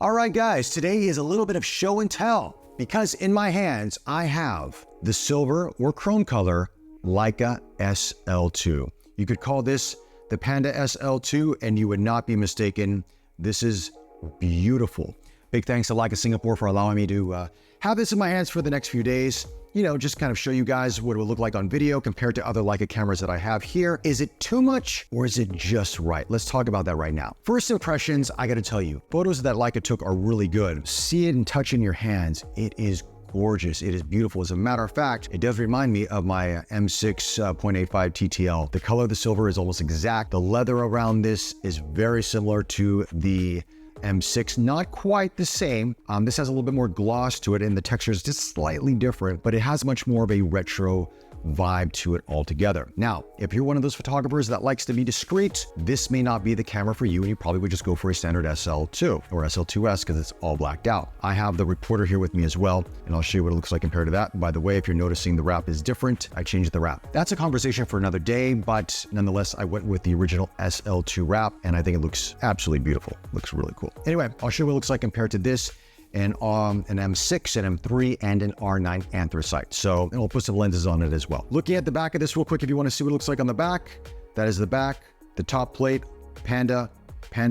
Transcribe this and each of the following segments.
All right, guys, today is a little bit of show and tell because in my hands, I have the silver or chrome color Leica SL2. You could call this the Panda SL2 and you would not be mistaken. This is beautiful. Big thanks to Leica Singapore for allowing me to have this in my hands for the next few days. You know, just kind of show you guys what it would look like on video compared to other Leica cameras that I have here. Is it too much or is it just right? Let's talk about that right now. First impressions, I gotta tell you, photos that Leica took are really good. See it and touch in your hands. It is gorgeous. It is beautiful. As a matter of fact, it does remind me of my M6.85 TTL. The color of the silver is almost exact. The leather around this is very similar to the M6, not quite the same. This has a little bit more gloss to it and the texture is just slightly different, but it has much more of a retro vibe to it altogether. Now, if you're one of those photographers that likes to be discreet, this may not be the camera for you and you probably would just go for a standard SL2 or SL2S because it's all blacked out. I have the reporter here with me as well, and I'll show you what it looks like compared to that. By the way, if you're noticing the wrap is different, I changed the wrap. That's a conversation for another day, but nonetheless, I went with the original SL2 wrap and I think it looks absolutely beautiful. Looks really cool. Anyway, I'll show you what it looks like compared to this and an M6, an M3, and an R9 anthracite. So, and we'll put some lenses on it as well. Looking at the back of this real quick, if you want to see what it looks like on the back, that is the back, the top plate, Panda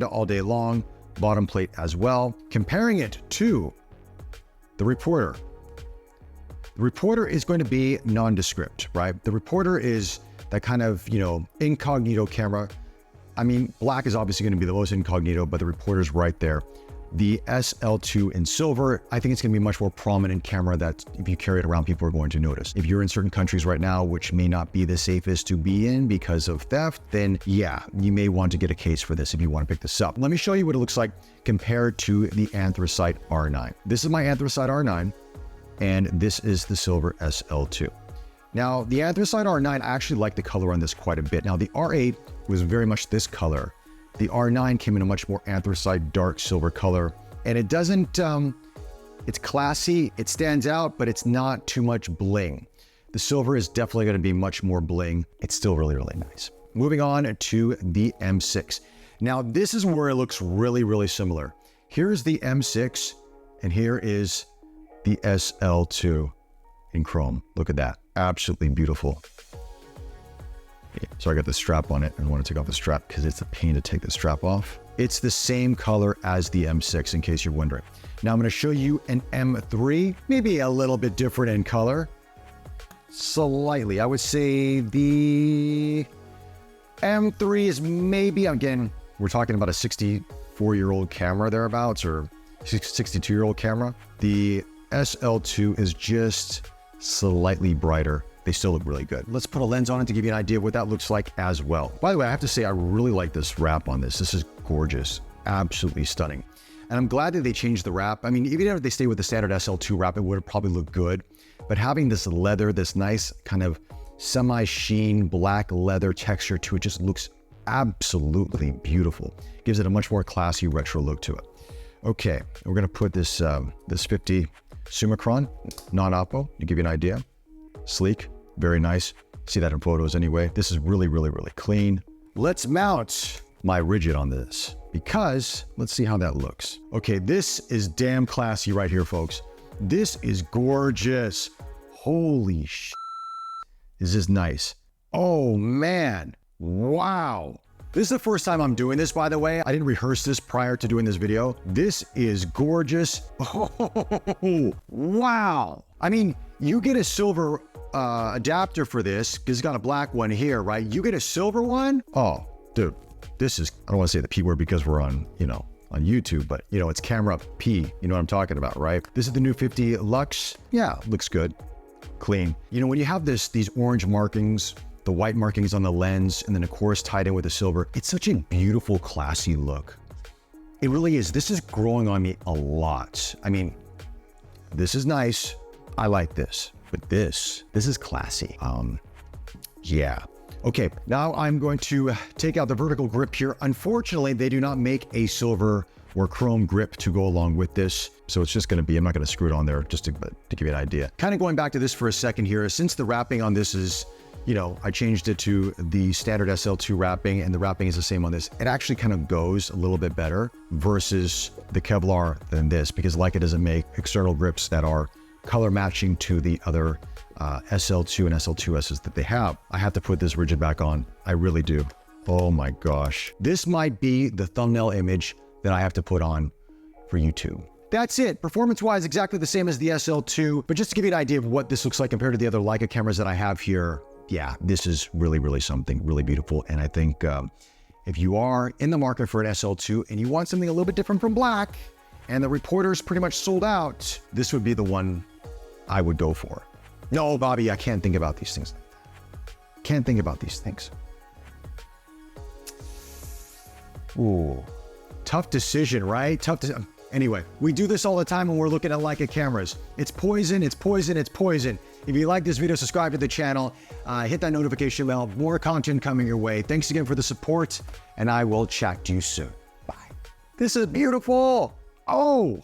all day long, bottom plate as well. Comparing it to the reporter. The reporter is going to be nondescript, right? The reporter is that kind of, you know, incognito camera. I mean, black is obviously going to be the most incognito, but the reporter's right there. The SL2 in silver, I think it's going to be a much more prominent camera that if you carry it around, people are going to notice. If you're in certain countries right now, which may not be the safest to be in because of theft, then yeah, you may want to get a case for this if you want to pick this up. Let me show you what it looks like compared to the anthracite R9. This is my anthracite R9, and this is the silver SL2. Now, the anthracite R9, I actually like the color on this quite a bit. Now, the R8 was very much this color. The R9 came in a much more anthracite dark silver color, and it doesn't, it's classy, it stands out, but it's not too much bling. The silver is definitely going to be much more bling. It's still really, really nice. Moving on to the M6. Now, this is where it looks really, really similar. Here's the M6, and here is the SL2 in chrome. Look at that. Absolutely beautiful. So I got the strap on it and I want to take off the strap because it's a pain to take the strap off. It's the same color as the M6 in case you're wondering. Now I'm going to show you an M3, maybe a little bit different in color. Slightly. I would say the M3 is maybe, again, we're talking about a 64-year-old camera thereabouts or 62-year-old camera. The SL2 is just slightly brighter. They still look really good. Let's put a lens on it to give you an idea of what that looks like as well. By the way, I have to say, I really like this wrap on this. This is gorgeous, absolutely stunning. And I'm glad that they changed the wrap. I mean, even if they stay with the standard SL2 wrap, it would probably look good. But having this leather, this nice kind of semi-sheen black leather texture to it just looks absolutely beautiful. Gives it a much more classy retro look to it. Okay, we're gonna put this, this 50 Summicron, non-oppo, to give you an idea. Sleek. Very nice. See that in photos anyway. This is really, really, really clean. Let's mount my Rigid on this because let's see how that looks. Okay, this is damn classy right here, folks. This is gorgeous. Holy sh! Is this nice? Oh man. Wow. This is the first time I'm doing this, by the way. I didn't rehearse this prior to doing this video. This is gorgeous. Oh, wow. I mean, you get a silver adapter for this because it's got a black one here, right? You get a silver one? Oh, dude, this is, I don't want to say the P word because we're on, you know, on YouTube, but you know, it's camera P, you know what I'm talking about, right? This is the new 50 Lux. Yeah, looks good. Clean. You know, when you have these orange markings, the white markings on the lens, and then of course tied in with the silver, it's such a beautiful, classy look. It really is. This is growing on me a lot. I mean, this is nice. I like this, but this is classy. Yeah. Okay, now I'm going to take out the vertical grip here. Unfortunately, they do not make a silver or chrome grip to go along with this. So it's just gonna be, I'm not gonna screw it on there just to give you an idea. Kind of going back to this for a second here, since the wrapping on this is you know, I changed it to the standard SL2 wrapping, and the wrapping is the same on this. It actually kind of goes a little bit better versus the Kevlar than this, because Leica doesn't make external grips that are color matching to the other SL2 and SL2Ss that they have. I have to put this rigid back on. I really do. Oh my gosh. This might be the thumbnail image that I have to put on for YouTube. That's it. Performance-wise, exactly the same as the SL2, but just to give you an idea of what this looks like compared to the other Leica cameras that I have here, yeah, this is really, really something really beautiful. And I think if you are in the market for an SL2 and you want something a little bit different from black, and the reporter's pretty much sold out, this would be the one I would go for. No, Bobby, I can't think about these things like that. Can't think about these things. Ooh, tough decision, right? Anyway, we do this all the time when we're looking at Leica cameras. It's poison, it's poison, it's poison. If you like this video, subscribe to the channel, hit that notification bell, more content coming your way. Thanks again for the support, and I will chat to you soon. Bye. This is beautiful. Oh.